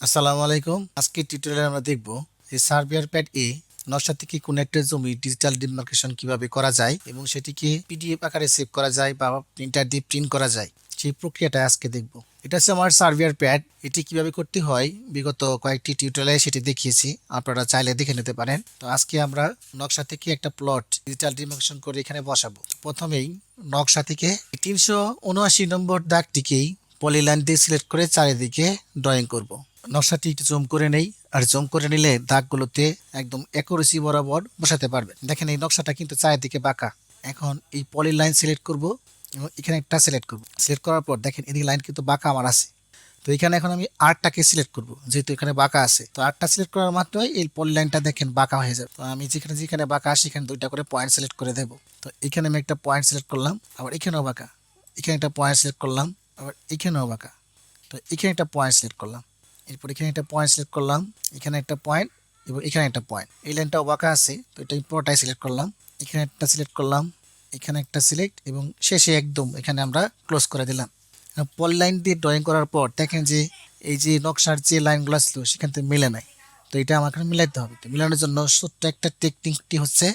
আসসালামু আলাইকুম। আজকের টিউটোরিয়ালে আমরা দেখব যে সার্ভেয়ার প্যাড এ নকশা থেকে কোন একটা জমি ডিজিটাল ডিমার্কেশন কিভাবে করা যায় এবং সেটিকে পিডিএফ আকারে সেভ করা যায় বা প্রিন্টার দিয়ে প্রিন্ট করা যায় সেই প্রক্রিয়াটা আজকে দেখব। এটা হচ্ছে আমার সার্ভেয়ার প্যাড। এটি কিভাবে করতে হয় বিগত কয়েকটি টিউটোরিয়ালে সেটি দেখিয়েছি, আপনারা চাইলে দেখে নিতে পারেন। তো আজকে আমরা নকশা থেকে একটা প্লট ডিজিটাল ডিমার্কেশন করে এখানে বসাবো। প্রথমেই নকশা থেকে 379 নম্বর দাগটিকেই পলিলাইন দিয়ে সিলেক্ট করে চারিদিকে ড্রয়িং করব। নকশাটি একটু জুম করে নেই, আর জুম করে নিলে দাগগুলোতে একদম অ্যাকুরেসি বরাবর বসাতে পারবেন। দেখেন এই নকশাটা কিন্তু চারিদিকে বাঁকা। এখন এই পলি লাইন সিলেক্ট করব এবং এখানে একটা সিলেক্ট করব। সিলেক্ট করার পর দেখেন এদিকে লাইন কিন্তু বাঁকা আমার আছে। তো এখানে এখন আমি আর্টটাকে সিলেক্ট করব, যেহেতু এখানে বাঁকা আছে। তো আর্টটা সিলেক্ট করার মাত্রই এই পলি লাইনটা দেখেন বাঁকা হয়ে যাবে। তো আমি যেখানে যেখানে বাঁকা আসে এখানে দুইটা করে পয়েন্ট সিলেক্ট করে দেবো। তো এখানে আমি একটা পয়েন্ট সিলেক্ট করলাম, আবার এখানেও বাঁকা। এখানে একটা পয়েন্ট সিলেক্ট করলাম, আবার এখানেও বাঁকা। তো এখানে একটা পয়েন্ট সিলেক্ট করলাম, এরপর এখানে একটা পয়েন্ট সিলেক্ট করলাম, এখানে একটা পয়েন্ট এবং এখানে একটা পয়েন্ট। এই লাইনটাও বাঁকা আছে, তো এটা পুরোটাই সিলেক্ট করলাম। এখানে একটা সিলেক্ট করলাম, এখানে একটা সিলেক্ট এবং শেষে একদম এখানে আমরা ক্লোজ করে দিলাম। পলি লাইন দিয়ে ড্রয়িং করার পর দেখেন যে এই যে নকশার যে লাইনগুলো ছিল সেখান থেকে মিলে নাই। তো এটা আমাকে মিলাইতে হবে। তো মিলানোর জন্য ছোট্ট একটা টেকনিকটি হচ্ছে,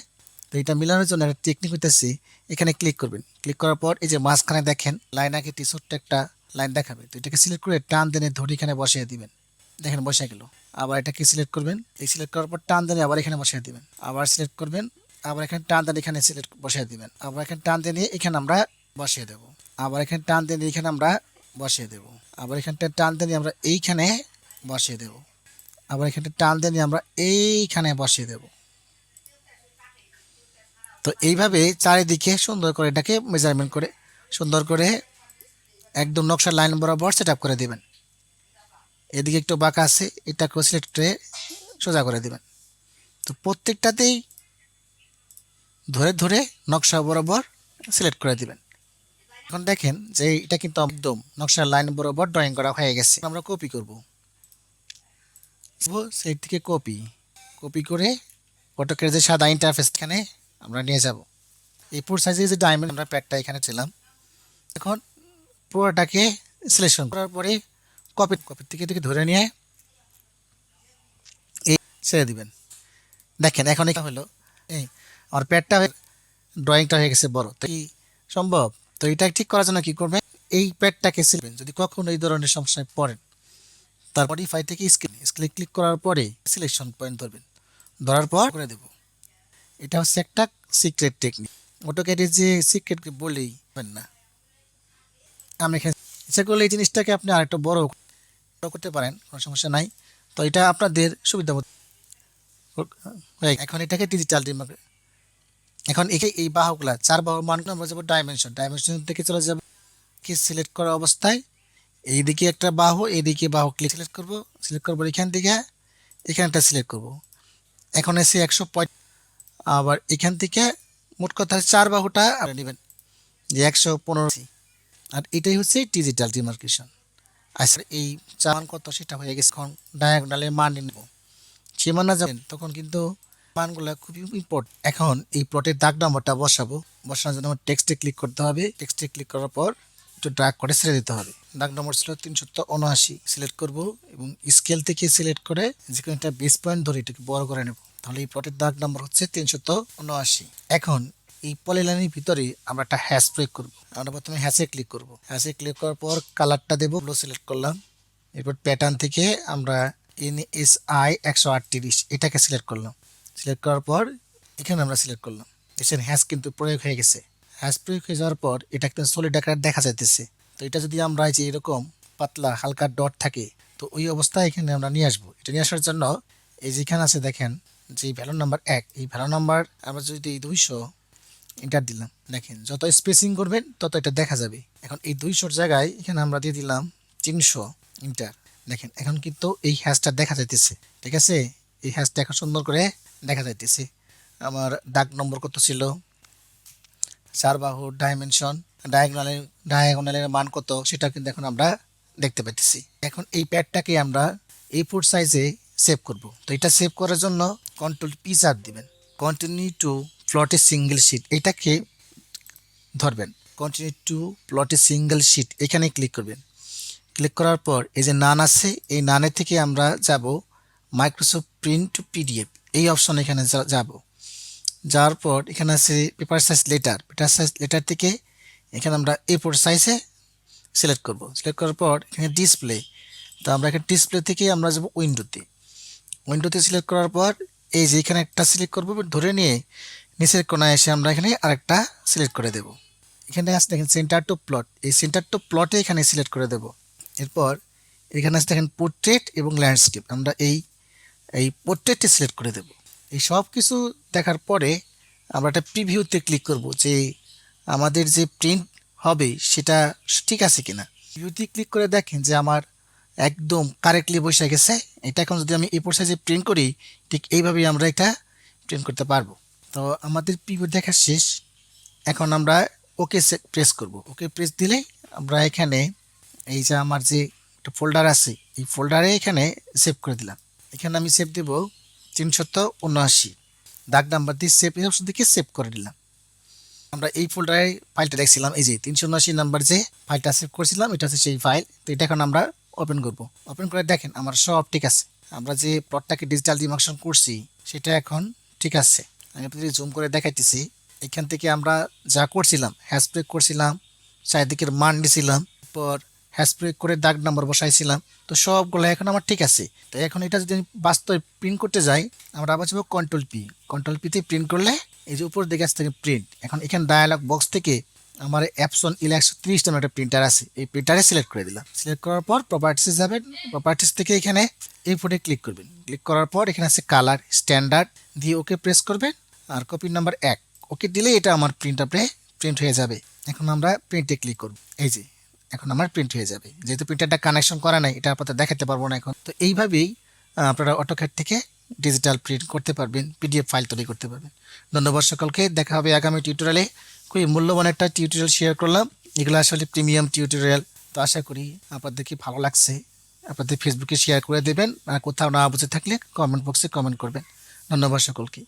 তো এটা মিলানোর জন্য একটা টেকনিক হইতেছে, এখানে ক্লিক করবেন। ক্লিক করার পর এই যে মাঝখানে দেখেন লাইন আকৃতি ছোট্ট একটা লাইন দেখাবে। তো এটাকে সিলেক্ট করে টান টেনে ধরে এখানে বসিয়ে দিবেন। দেখেন বসে গেল। আবার এটাকে সিলেক্ট করবেন, এই সিলেক্ট করার পর টান টেনে আবার এখানে বসিয়ে দিবেন। আবার সিলেক্ট করবেন, আবার এখানে টান টেনে এখানে সিলেক্ট বসিয়ে দিবেন। আবার এখানে টান টেনে এখানে আমরা বসিয়ে দেব। আবার এখানে টান টেনে এখানে আমরা বসিয়ে দেব। আবার এখানটা টান টেনে আমরা এইখানে বসিয়ে দেব। আবার এখানটা টান টেনে আমরা এইখানে বসিয়ে দেব। তো এইভাবে চারিদিকে সুন্দর করে এটাকে মেজারমেন্ট করে সুন্দর করে একদম নকশার লাইন বরাবর সেট আপ করে দেবেন। এদিকে একটু বাঁকা আছে, এটাকেও সিলেক্ট করে সোজা করে দেবেন। তো প্রত্যেকটাতেই ধরে ধরে নকশা বরাবর সিলেক্ট করে দিবেন। এখন দেখেন যে এটা কিন্তু একদম নকশার লাইন বরাবর ড্রয়িং করা হয়ে গেছে। আমরা কপি করব, সেই থেকে কপি কপি করে অটোক্যাডের যে সাদা ইন্টারফেস এখানে আমরা নিয়ে যাব। এই ফোর সাইজের যে ডায়মন্ড আমরা প্যাডটা এখানে ছিলাম। এখন পুরোটাকে সিলেকশন করার পরে কপি থেকে ধরে নিয়ে এই ছেড়ে দিবেন। দেখেন এখন এটা হলো এই আমার প্যাডটা ড্রয়িংটা হয়ে গেছে বড়। তো কি সম্ভব? তো এটা ঠিক করার জন্য কি করবেন, এই প্যাডটাকে সিলেক্ট, যদি কখনো এই ধরনের সমস্যায় পড়েন তার মডিফাই থেকে স্কেলে ক্লিক করার পরে সিলেকশন পয়েন্ট ধরবেন, ধরার পর করে দেব। এটা হচ্ছে একটা সিক্রেট টেকনিক। অটোক্যাডের যে সিক্রেট বলেই না, আমি এখানে ইচ্ছা করলে এই জিনিসটাকে আপনি আরেকটু বড় করতে পারেন, কোনো সমস্যা নাই। তো এটা আপনাদের সুবিধা মতো। এখন এটাকে ডিজিটাল ডিমার্ক, এখন এই বাহুগুলা চার বাহুর মানগুলো আমরা যাবো ডাইমেনশন থেকে চলে যাব কি সিলেক্ট করা অবস্থায় এইদিকে একটা বাহু, এইদিকে বাহু ক্লিক সিলেক্ট করবো এখান থেকে এখানটা সিলেক্ট করব। এখন এসে 100 আবার এখান থেকে মোট কথা চার বাহুটা নেবেন যে 115, আর এটাই হচ্ছে ডিজিটাল ডিমার্কেশন। আচ্ছা এই মান কত সেটা হয়ে গেছে। এখন ডায়াগোনালের মান নেব, সে মান না যাবেন তখন কিন্তু মানগুলো খুবই ইম্পর্টেন্ট। এখন এই প্লটের দাগ নম্বরটা বসাবো। বসানোর জন্য আমার টেক্সটে ক্লিক করতে হবে। টেক্সটে ক্লিক করার পর একটু ড্র্যাগ করে ছেড়ে দিতে হবে। দাগ নম্বর ছিল 379, সিলেক্ট করব এবং স্কেল থেকে সিলেক্ট করে যে কোনো একটা বেস পয়েন্ট ধরে এটাকে বড় করে নেব। তাহলে এই প্লটের দাগ নম্বর হচ্ছে 379। এখন এই পলিলাইনের ভিতরে আমরা একটা হ্যাশ প্রয়োগ করব। আমরা প্রথমে হ্যাশে ক্লিক করব। হ্যাশে ক্লিক করার পর কালারটা দেবো, সিলেক্ট করলাম। এরপর প্যাটার্ন থেকে আমরা NSI 138 এটাকে সিলেক্ট করলাম। সিলেক্ট করার পর এখানে আমরা সিলেক্ট করলাম। দেখছেন হ্যাশ কিন্তু প্রয়োগ হয়ে গেছে। হ্যাশ প্রয়োগ হয়ে যাওয়ার পর এটা একটা সলিড আকার দেখা যাইতেছে। তো এটা যদি আমরা যে এরকম পাতলা হালকা ডট থাকে, তো ওই অবস্থায় এখানে আমরা নিয়ে আসবো। এটা নিয়ে আসার জন্য এই যেখানে আছে দেখেন যে ভ্যালু নাম্বার 1, এই ভ্যালু নাম্বার আমরা যদি 200 এন্টার দিলাম, দেখেন যত স্পেসিং করবেন তত এটা দেখা যাবে। এখন এই 200 জায়গায় এখানে আমরা দিয়ে দিলাম 300 এন্টার। দেখেন এখন কিন্তু এই হ্যাশটা দেখা যাইতেছে। ঠিক আছে, এই হ্যাশটা এখন সুন্দর করে দেখা যাইতেছে। আমার দাগ নম্বর কত ছিল, চার বাহু ডাইমেনশন ডায়াগোনালের মান কত সেটা কিন্তু এখন আমরা দেখতে পাইতেছি। এখন এই প্যাডটাকে আমরা A4 সাইজে সেভ করব। তো এটা সেভ করার জন্য Ctrl+P চাপ দিবেন। Continue to plot a single sheet এটাকে ধরবেন। Continue to plot a single sheet এখানে ক্লিক করবেন। ক্লিক করার পর এই যে নান আছে, এই নানের থেকে আমরা যাব মাইক্রোসফট প্রিন্ট টু পিডিএফ, এই অপশন এখানে যাব। যাওয়ার পর এখানে আছে paper size letter, paper size letter থেকে এখানে আমরা A4 সাইজে সিলেক্ট করব। সিলেক্ট করার পর এখানে ডিসপ্লে, তো আমরা এখানে ডিসপ্লে থেকে আমরা যাব উইন্ডোতে। উইন্ডোতে সিলেক্ট করার পর এই যে এখানে একটা সিলেক্ট করব, ধরে নিয়ে নিচের কোনায় এসে আমরা এখানে আরেকটা সিলেক্ট করে দেব। এখানে আসতে দেখেন সেন্টার টু প্লট, এই সেন্টার টু প্লটে এখানে সিলেক্ট করে দেব। এরপর এখানে আসতে দেখেন পোর্ট্রেট এবং ল্যান্ডস্কেপ, আমরা এই পোর্ট্রেটে সিলেক্ট করে দেব। এই সব কিছু দেখার পরে আমরা একটা প্রিভিউতে ক্লিক করব যে আমাদের যে প্রিন্ট হবে সেটা ঠিক আছে কিনা। প্রিভিউতে ক্লিক করে দেখেন যে আমার একদম কারেক্টলি বসে গেছে। এটা এখন যদি আমি A4 সাইজে প্রিন্ট করি, ঠিক এইভাবেই আমরা এটা প্রিন্ট করতে পারবো। তো আমাদের প্রিভিউ দেখা শেষ, এখন আমরা ওকে প্রেস করব। ওকে প্রেস দিলেই আমরা এখানে এই যে আমার যে একটা ফোল্ডার আছে, এই ফোল্ডারে এখানে সেভ করে দিলাম। এখানে আমি সেভ দেব 379, দাগ নাম্বার দিয়ে সেভ অপশন থেকে সেভ করে দিলাম। আমরা এই ফোল্ডারে ফাইলটা দেখছিলাম, এই যে 379 নাম্বার যে ফাইলটা সেভ করেছিলাম, এটা হচ্ছে সেই ফাইল। তো এটা এখন আমরা ওপেন করব। ওপেন করে দেখেন আমার সব ঠিক আছে, আমরা যে প্লটটাকে ডিজিটাল ডিমার্কশন করছি সেটা এখন ঠিক আছে। আমি আপনাদের জুম করে দেখাইতেছি। এখান থেকে আমরা যা করছিলাম, হ্যাশপ্রেক করছিলাম, চারিদিকের মান দিয়েছিলাম, পর হ্যাশপ্রেক করে দাগ নাম্বার বসাইছিলাম, তো সবগুলো এখন আমার ঠিক আছে। তো এখন এটা যদি আমি বাস্তবে প্রিন্ট করতে যাই, আমরা আবার যাবো কন্ট্রোল পিতে প্রিন্ট করলে এই যে উপর দিকে আসতে থাকে প্রিন্ট। এখন এখানে ডায়ালগ বক্স থেকে আমার অ্যাপসন 130 নামের একটা প্রিন্টার আছে, এই প্রিন্টারে সিলেক্ট করে দিলাম। সিলেক্ট করার পর প্রপার্টিসে যাবেন, প্রপার্টিস থেকে এখানে এই ফোটে ক্লিক করবেন। ক্লিক করার পর এখানে আছে কালার স্ট্যান্ডার্ড, দিয়ে ওকে প্রেস করবেন আর কপি নাম্বার 1 ওকে দিলে এটা আমার প্রিন্ট হয়ে যাবে। এখন আমরা প্রিন্টে ক্লিক করব, এই যে এখন আমার প্রিন্ট হয়ে যাবে। যেহেতু প্রিন্টারটা কানেকশন করা নাই, এটা আপনাদের দেখাতে পারবো না এখন। তো এইভাবেই আপনারা অটোক্যাড থেকে ডিজিটাল প্রিন্ট করতে পারবেন, পিডিএফ ফাইল তৈরি করতে পারবেন। ধন্যবাদ সকলকে, দেখা হবে আগামী টিউটোরিয়ালে। খুবই মূল্যবান একটা টিউটোরিয়াল শেয়ার করলাম, এগুলো আসলে প্রিমিয়াম টিউটোরিয়াল। তো আশা করি আপনাদেরকে ভালো লাগছে। আপনাদের ফেসবুকে শেয়ার করে দেবেন, আর কোথাও না বুঝে থাকলে কমেন্ট বক্সে কমেন্ট করবেন। ধন্যবাদ সকলকে।